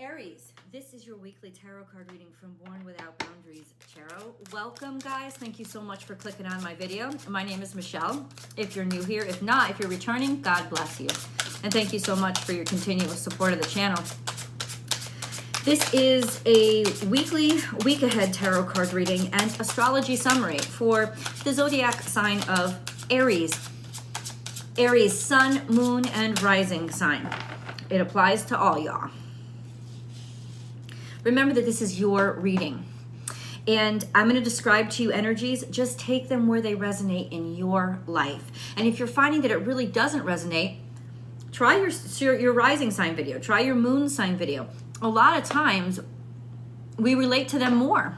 Aries, this is your weekly tarot card reading from Born Without Boundaries Tarot. Welcome, guys. Thank you so much for clicking on my video. My name is Michelle. If you're new here, if not, if you're returning, God bless you. And thank you so much for your continuous support of the channel. This is a weekly week ahead tarot card reading and astrology summary for the zodiac sign of Aries. Aries sun, moon, and rising sign. It applies to all y'all. Remember that this is your reading. And I'm going to describe to you energies. Just take them where they resonate in your life. And if you're finding that it really doesn't resonate, try your rising sign video. Try your moon sign video. A lot of times, we relate to them more.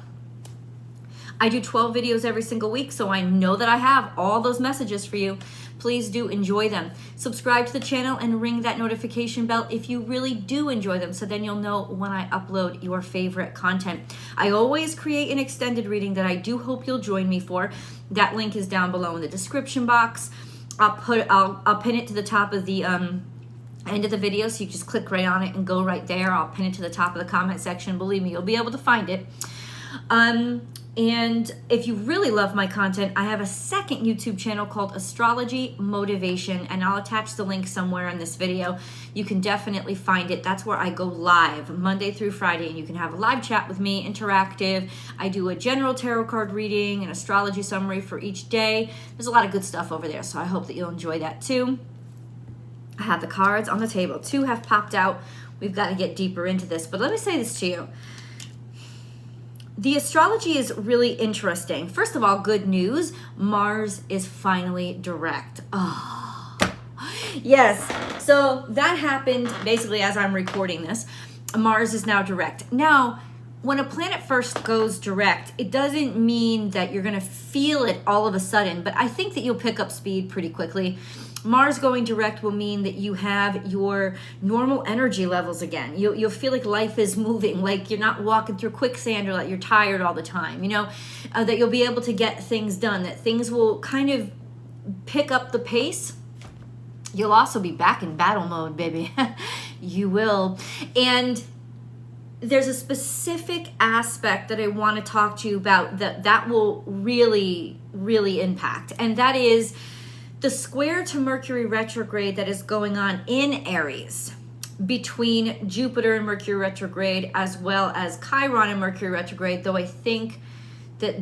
I do 12 videos every single week, so I know that I have all those messages for you. Please do enjoy them. Subscribe to the channel and ring that notification bell if you really do enjoy them, so then you'll know when I upload your favorite content. I always create an extended reading that I do hope you'll join me for. That link is down below in the description box. I'll pin it to the top of the end of the video, so you just click right on it and go right there. I'll pin it to the top of the comment section. Believe me, you'll be able to find it. And if you really love my content, I have a second YouTube channel called Astrology Motivation, and I'll attach the link somewhere in this video. You can definitely find it. That's where I go live Monday through Friday, and you can have a live chat with me, interactive. I do a general tarot card reading, an astrology summary for each day. There's a lot of good stuff over there, so I hope that you'll enjoy that too. I have the cards on the table. Two have popped out. We've got to get deeper into this, but let me say this to you. The astrology is really interesting. First of all, good news. Mars is finally direct. Oh, yes. So that happened basically as I'm recording this. Mars is now direct. Now, when a planet first goes direct, it doesn't mean that you're going to feel it all of a sudden, but I think that you'll pick up speed pretty quickly. Mars going direct will mean that you have your normal energy levels again. You'll feel like life is moving, like you're not walking through quicksand or like you're tired all the time, you know, that you'll be able to get things done, that things will kind of pick up the pace. You'll also be back in battle mode, baby. You will. And there's a specific aspect that I want to talk to you about that will really, really impact, and that is the square to Mercury retrograde that is going on in Aries between Jupiter and Mercury retrograde, as well as Chiron and Mercury retrograde, though I think I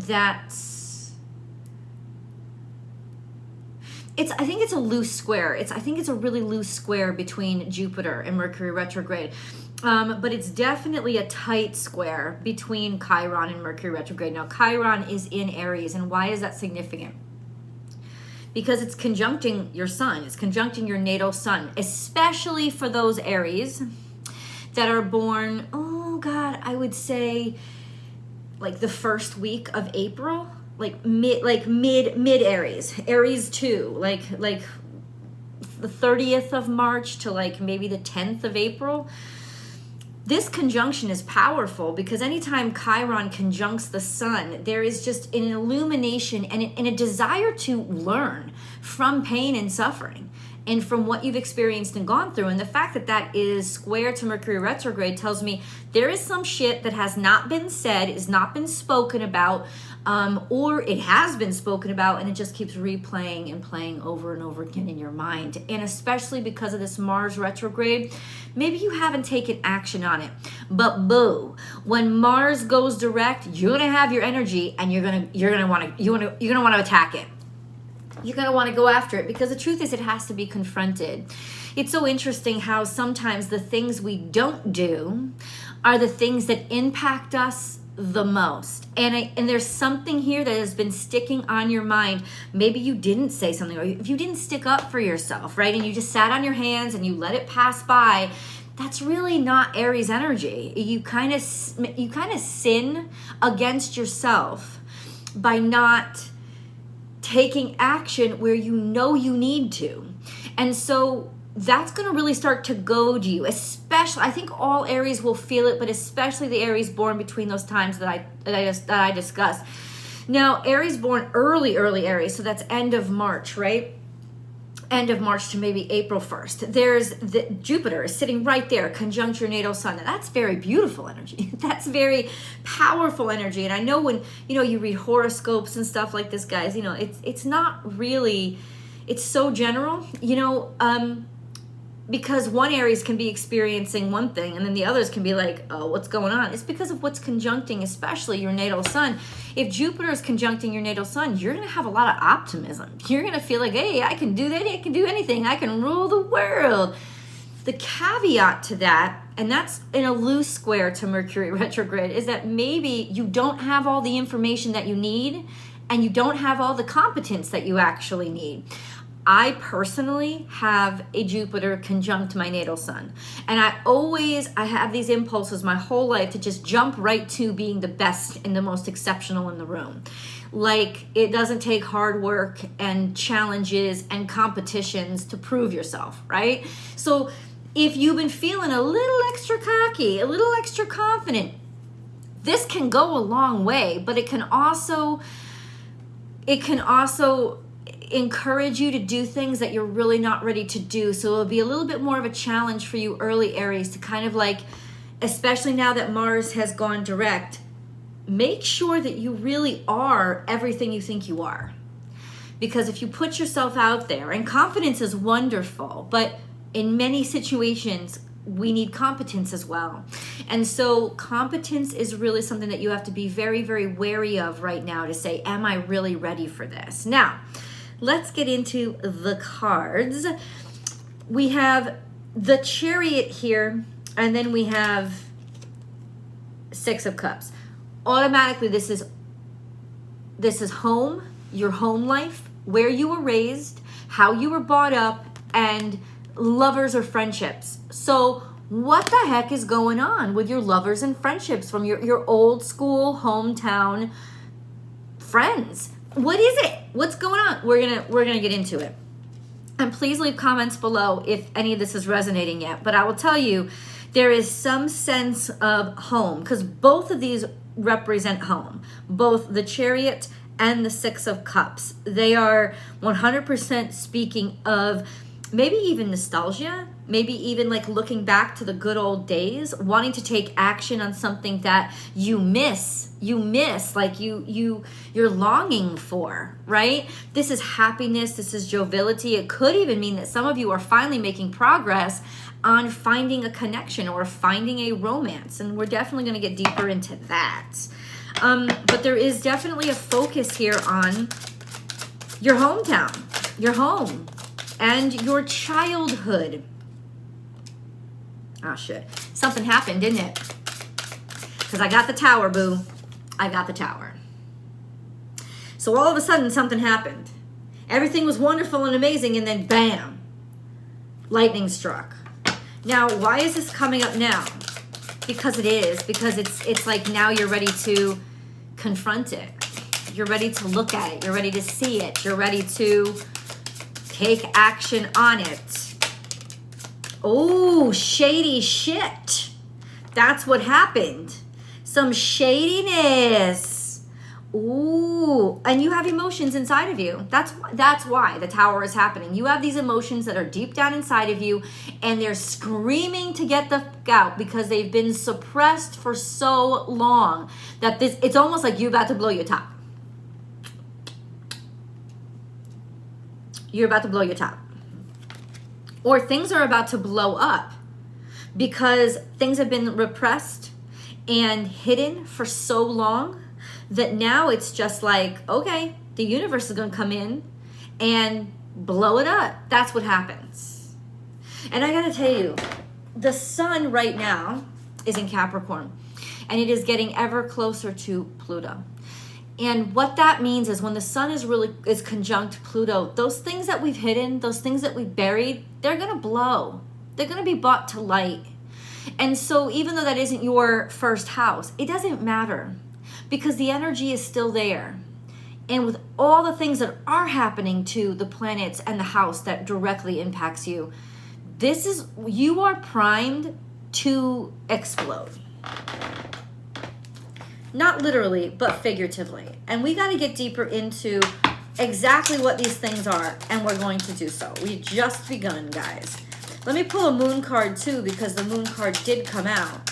think it's a loose square. I think it's a really loose square between Jupiter and Mercury retrograde. But it's definitely a tight square between Chiron and Mercury retrograde. Now, Chiron is in Aries, and why is that significant? Because it's conjuncting your sun. It's conjuncting your natal sun, especially for those Aries that are born, oh God, I would say like the first week of April, like mid Aries, Aries 2, like the 30th of March to like maybe the 10th of April. This conjunction is powerful because anytime Chiron conjuncts the sun, there is just an illumination and a desire to learn from pain and suffering and from what you've experienced and gone through. And the fact that that is square to Mercury retrograde tells me there is some shit that has not been said, is not been spoken about, or it has been spoken about and it just keeps replaying and playing over and over again in your mind. And especially because of this Mars retrograde, maybe you haven't taken action on it, but boo, when Mars goes direct, you're gonna have your energy and you're gonna want to attack it. You're gonna want to go after it because the truth is it has to be confronted. It's so interesting how sometimes the things we don't do are the things that impact us the most. And there's something here that has been sticking on your mind. Maybe you didn't say something, or if you didn't stick up for yourself, right? And you just sat on your hands and you let it pass by. That's really not Aries energy. You kind of sin against yourself by not taking action where you know you need to. And so that's going to really start to goad you, especially, I think all Aries will feel it, but especially the Aries born between those times that I discussed. Now, Aries born early Aries, so that's end of March, right? end of March to maybe April 1st. There's the Jupiter is sitting right there, conjunct your natal sun. And that's very beautiful energy. That's very powerful energy. And I know when, you read horoscopes and stuff like this, guys, it's not really, it's so general, because one Aries can be experiencing one thing and then the others can be like, oh, what's going on? It's because of what's conjuncting, especially your natal sun. If Jupiter is conjuncting your natal sun, you're going to have a lot of optimism. You're going to feel like, hey, I can do that. I can do anything. I can rule the world. The caveat to that, and that's in a loose square to Mercury retrograde, is that maybe you don't have all the information that you need and you don't have all the competence that you actually need. I personally have a Jupiter conjunct my natal sun. And I have these impulses my whole life to just jump right to being the best and the most exceptional in the room. Like, it doesn't take hard work and challenges and competitions to prove yourself, right? So if you've been feeling a little extra cocky, a little extra confident, this can go a long way, but it can also encourage you to do things that you're really not ready to do. So it'll be a little bit more of a challenge for you early Aries to kind of like, especially now that Mars has gone direct, make sure that you really are everything you think you are. Because if you put yourself out there, and confidence is wonderful, but in many situations, we need competence as well. And so competence is really something that you have to be very, very wary of right now to say, am I really ready for this? Now, let's get into the cards. We have the Chariot here, and then we have Six of Cups. Automatically, this is home, your home life, where you were raised, how you were brought up, and lovers or friendships. So what the heck is going on with your lovers and friendships from your old school hometown friends? What is it? What's going on? We're gonna get into it. And please leave comments below if any of this is resonating yet. But I will tell you, there is some sense of home, because both of these represent home. Both the Chariot and the Six of Cups. They are 100% speaking of maybe even nostalgia, maybe even like looking back to the good old days, wanting to take action on something that you miss, like you're longing for, right? This is happiness, this is joviality. It could even mean that some of you are finally making progress on finding a connection or finding a romance, and we're definitely going to get deeper into that. But there is definitely a focus here on your hometown, your home, and your childhood. Oh, shit. Something happened, didn't it? Because I got the Tower, boo. I got the Tower. So all of a sudden, something happened. Everything was wonderful and amazing, and then bam, lightning struck. Now, why is this coming up now? Because it is. Because it's like now you're ready to confront it. You're ready to look at it. You're ready to see it. You're ready to take action on it. Oh, shady shit. That's what happened. Some shadiness. Ooh, and you have emotions inside of you. That's why the Tower is happening. You have these emotions that are deep down inside of you, and they're screaming to get the fuck out because they've been suppressed for so long that it's almost like you're about to blow your top. You're about to blow your top. Or things are about to blow up because things have been repressed and hidden for so long that now it's just like, okay, the universe is going to come in and blow it up. That's what happens. And I got to tell you, the sun right now is in Capricorn, and it is getting ever closer to Pluto. And what that means is when the sun is conjunct Pluto, those things that we've hidden, those things that we've buried, they're going to blow. They're going to be brought to light. And so even though that isn't your first house, it doesn't matter because the energy is still there. And with all the things that are happening to the planets and the house that directly impacts you, you are primed to explode. Not literally, but figuratively. And we got to get deeper into exactly what these things are, and we're going to do so. We've just begun, guys. Let me pull a moon card too, because the moon card did come out.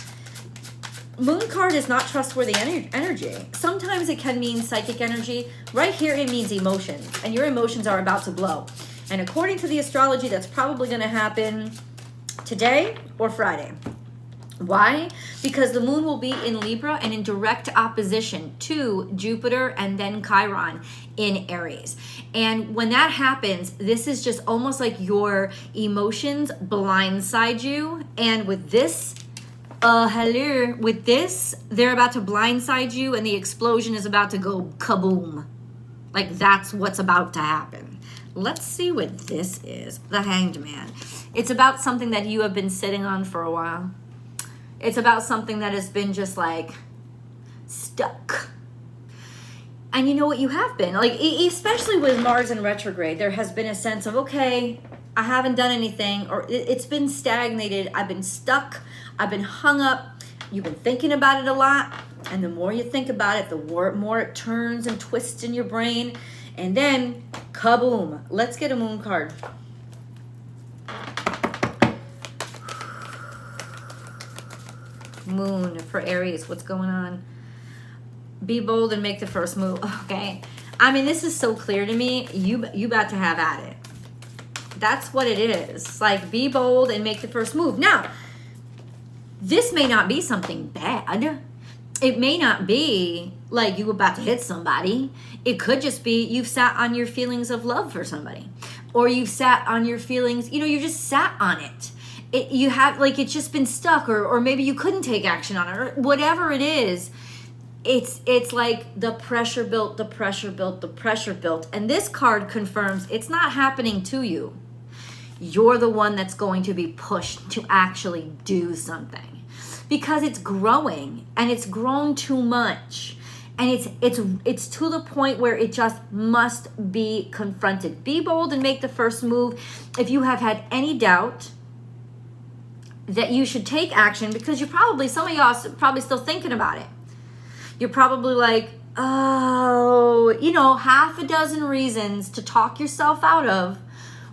Moon card is not trustworthy energy. Sometimes it can mean psychic energy. Right here it means emotions, and your emotions are about to blow. And according to the astrology, that's probably going to happen today or Friday. Why? Because the moon will be in Libra and in direct opposition to Jupiter and then Chiron in Aries. And when that happens, this is just almost like your emotions blindside you. And with this, with this, they're about to blindside you, and the explosion is about to go kaboom. Like, that's what's about to happen. Let's see what this is. The Hanged Man. It's about something that you have been sitting on for a while. It's about something that has been just like stuck. And you know what, you have been. Like, especially with Mars in retrograde, there has been a sense of, okay, I haven't done anything, or it's been stagnated. I've been stuck. I've been hung up. You've been thinking about it a lot. And the more you think about it, the more it turns and twists in your brain. And then, kaboom. Let's get a moon card. Moon for Aries. What's going on? Be bold and make the first move. Okay. I mean, this is so clear to me. You about to have at it. That's what it is. Like, be bold and make the first move. Now, this may not be something bad. It may not be like you about to hit somebody. It could just be you've sat on your feelings of love for somebody. Or you've sat on your feelings, you just sat on it. You have, like, it's just been stuck, or maybe you couldn't take action on it, or whatever it is. It's like the pressure built, the pressure built, the pressure built. And this card confirms it's not happening to you. You're the one that's going to be pushed to actually do something, because it's growing, and it's grown too much. And it's to the point where it just must be confronted. Be bold and make the first move. If you have had any doubt that you should take action, because some of y'all are probably still thinking about it. You're probably like, half a dozen reasons to talk yourself out of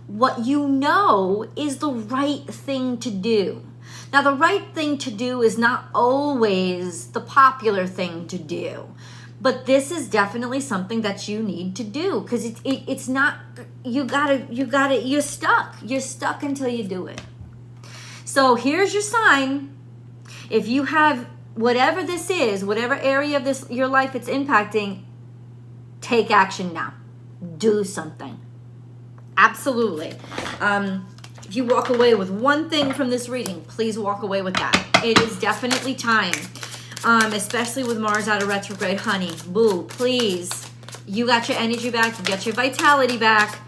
what you know is the right thing to do. Now, the right thing to do is not always the popular thing to do, but this is definitely something that you need to do, because it's not, you're stuck. You're stuck until you do it. So here's your sign. If you have whatever this is, whatever area of your life it's impacting, take action now. Do something. Absolutely. If you walk away with one thing from this reading, please walk away with that. It is definitely time, especially with Mars out of retrograde. Honey, boo, please. You got your energy back. You got your vitality back.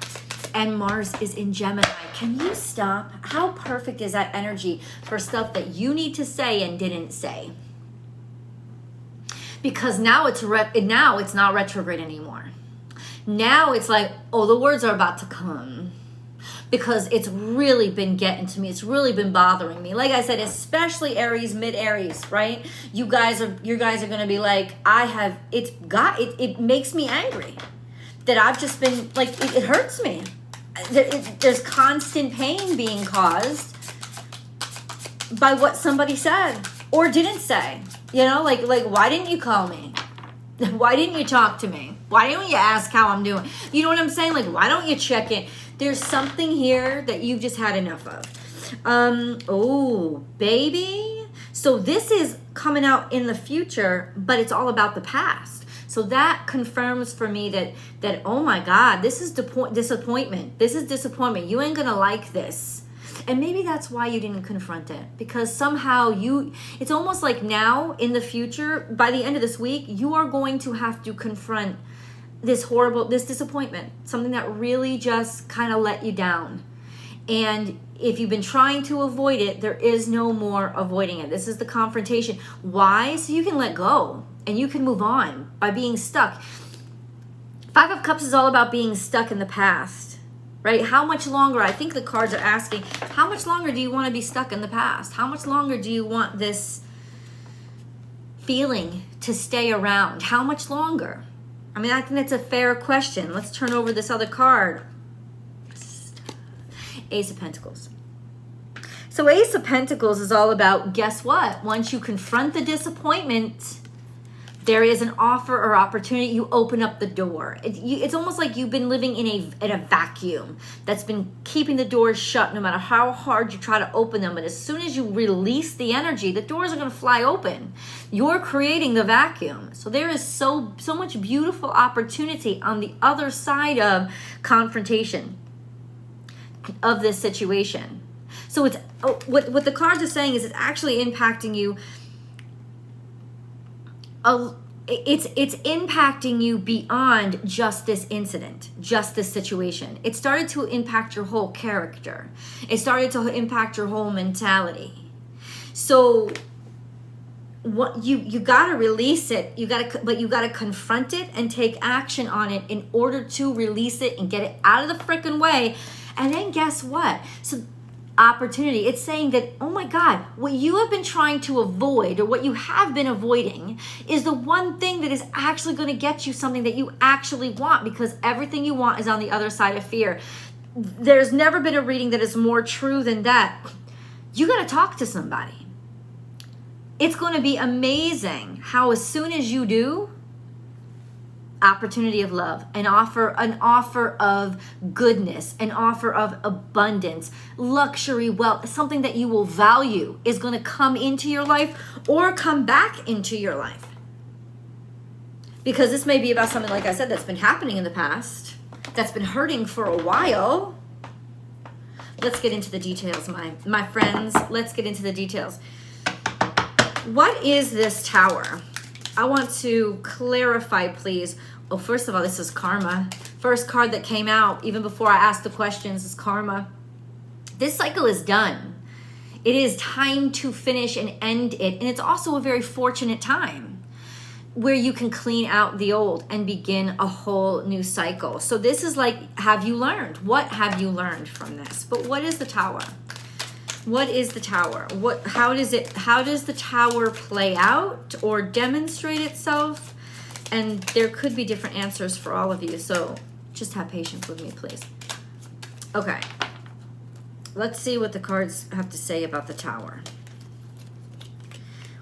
And Mars is in Gemini. Can you stop? How perfect is that energy for stuff that you need to say and didn't say? Because now it's not retrograde anymore. Now it's like, the words are about to come. Because it's really been getting to me. It's really been bothering me. Like I said, especially Aries, mid-Aries, right? You guys are going to be like, it makes me angry. That I've just been, like, it hurts me. There's constant pain being caused by what somebody said or didn't say. Like, why didn't you call me? Why didn't you talk to me? Why don't you ask how I'm doing? You know what I'm saying? Like, why don't you check in? There's something here that you've just had enough of. Baby. So this is coming out in the future, but it's all about the past. So that confirms for me that oh my God, this is disappointment. This is disappointment. You ain't gonna like this. And maybe that's why you didn't confront it, because somehow it's almost like now in the future, by the end of this week, you are going to have to confront this disappointment, something that really just kind of let you down. And if you've been trying to avoid it, there is no more avoiding it. This is the confrontation. Why? So you can let go and you can move on by being stuck. Five of Cups is all about being stuck in the past, right? How much longer? I think the cards are asking, how much longer do you want to be stuck in the past? How much longer do you want this feeling to stay around? How much longer? I mean, I think that's a fair question. Let's turn over this other card. Ace of Pentacles. So Ace of Pentacles is all about, guess what? Once you confront the disappointment, there is an offer or opportunity. You open up the door. It's almost like you've been living in a vacuum that's been keeping the doors shut no matter how hard you try to open them. But as soon as you release the energy, the doors are going to fly open. You're creating the vacuum. So there is so much beautiful opportunity on the other side of confrontation of this situation. So it's what the cards are saying is it's actually impacting you. It's impacting you beyond just this incident, just this situation. It started to impact your whole character. It started to impact your whole mentality. So what you got to release it. But you got to confront it and take action on it in order to release it and get it out of the freaking way. And then guess what? So opportunity. It's saying that, oh my God, what you have been trying to avoid or what you have been avoiding is the one thing that is actually going to get you something that you actually want, because everything you want is on the other side of fear. There's never been a reading that is more true than that. You got to talk to somebody. It's going to be amazing how as soon as you do, opportunity of love, an offer of goodness, an offer of abundance, luxury, wealth, something that you will value is going to come into your life or come back into your life. Because this may be about something, like I said, that's been happening in the past, that's been hurting for a while. Let's get into the details, my friends. Let's get into the details. What is this Tower? I want to clarify, please. Oh, first of all, this is karma. First card that came out, even before I asked the questions, is karma. This cycle is done. It is time to finish and end it. And it's also a very fortunate time where you can clean out the old and begin a whole new cycle. So this is like, have you learned? What have you learned from this? But what is the Tower? What is the Tower? How does the Tower play out or demonstrate itself? And there could be different answers for all of you, so just have patience with me, please. Okay, let's see what the cards have to say about the Tower.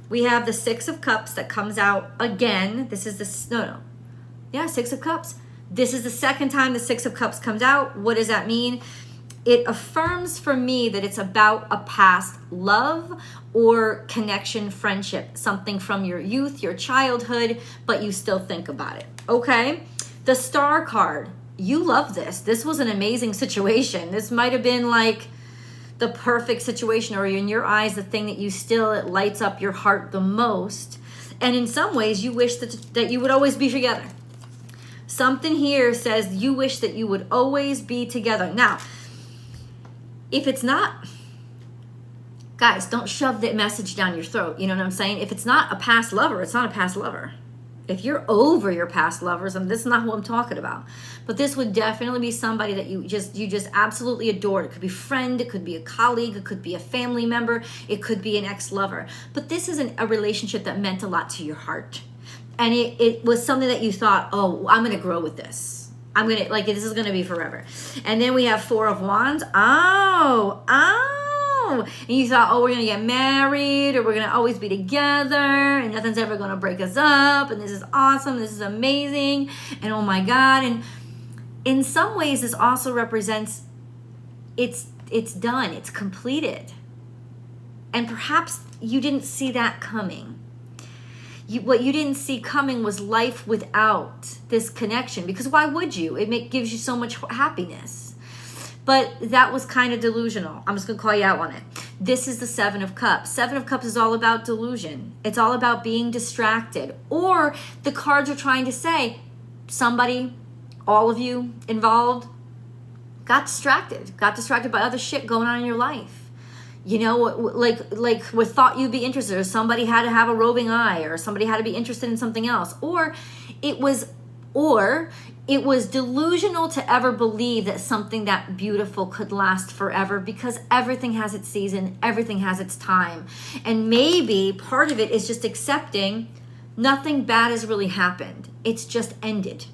We have the Six of Cups that comes out again. This is Six of Cups. This is the second time the Six of Cups comes out. What does that mean? It affirms for me that it's about a past love or connection, friendship, something from your youth, your childhood, but you still think about it, okay? The Star card, you love this. This was an amazing situation. This might have been like the perfect situation, or in your eyes, the thing that it lights up your heart the most. And in some ways, you wish that you would always be together. Something here says you wish that you would always be together. Now, if it's not, guys, don't shove that message down your throat. You know what I'm saying? If it's not a past lover, it's not a past lover. If you're over your past lovers, and this is not who I'm talking about, but this would definitely be somebody that you just absolutely adored. It could be a friend, it could be a colleague, it could be a family member, it could be an ex-lover. But this is a relationship that meant a lot to your heart. And it was something that you thought, oh, I'm going to grow with this. This is going to be forever. And then we have Four of Wands. Oh. And you thought, oh, we're going to get married, or we're going to always be together, and nothing's ever going to break us up, and this is awesome, this is amazing, and oh my God. And in some ways, this also represents it's done, it's completed. And perhaps you didn't see that coming. What you didn't see coming was life without this connection, because why would you? It gives you so much happiness. But that was kind of delusional. I'm just going to call you out on it. This is the Seven of Cups. Seven of Cups is all about delusion. It's all about being distracted. Or the cards are trying to say, somebody, all of you involved, got distracted by other shit going on in your life. You know, like what thought you'd be interested, or somebody had to have a roving eye, or somebody had to be interested in something else. Or it was delusional to ever believe that something that beautiful could last forever, because everything has its season, everything has its time. And maybe part of it is just accepting nothing bad has really happened. It's just ended.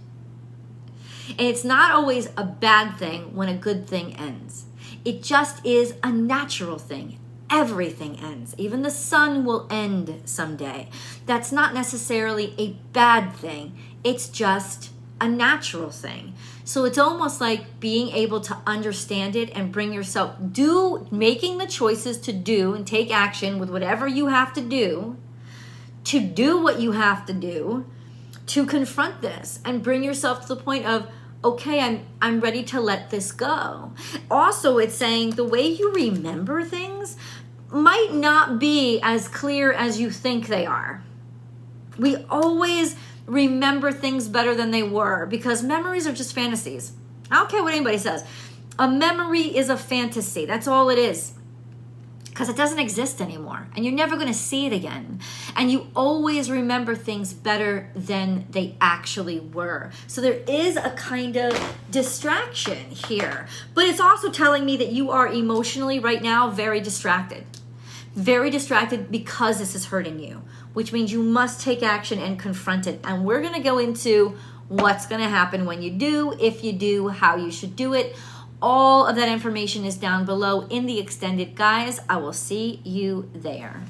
And it's not always a bad thing when a good thing ends. It just is a natural thing. Everything ends. Even the sun will end someday. That's not necessarily a bad thing. It's just a natural thing. So it's almost like being able to understand it and bring yourself, making the choices to do and take action with whatever you have to do what you have to do, to confront this and bring yourself to the point of, okay, I'm ready to let this go. Also, it's saying the way you remember things might not be as clear as you think they are. We always remember things better than they were because memories are just fantasies. I don't care what anybody says. A memory is a fantasy. That's all it is. Because it doesn't exist anymore. And you're never going to see it again. And you always remember things better than they actually were. So there is a kind of distraction here. But it's also telling me that you are emotionally right now very distracted. Very distracted because this is hurting you. Which means you must take action and confront it. And we're going to go into what's going to happen when you do, if you do, how you should do it. All of that information is down below in the extended, guys. I will see you there.